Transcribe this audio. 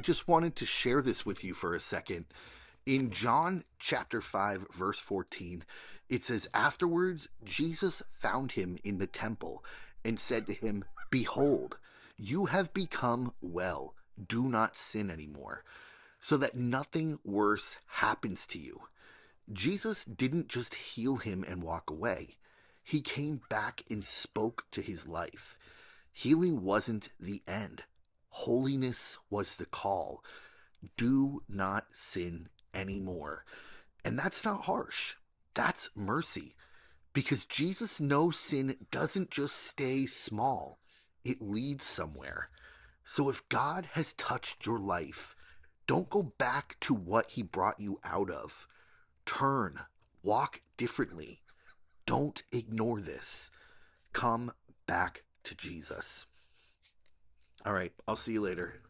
just wanted to share this with you for a second. In John chapter 5, verse 14, it says, "Afterwards, Jesus found him in the temple and said to him, 'Behold, you have become well. Do not sin anymore, so that nothing worse happens to you.'" Jesus didn't just heal him and walk away. He came back and spoke to his life. Healing wasn't the end. Holiness was the call. Do not sin anymore. And that's not harsh. That's mercy. Because Jesus knows sin doesn't just stay small, it leads somewhere. So if God has touched your life, don't go back to what he brought you out of. Turn, walk differently. Don't ignore this. Come back to Jesus. All right, I'll see you later.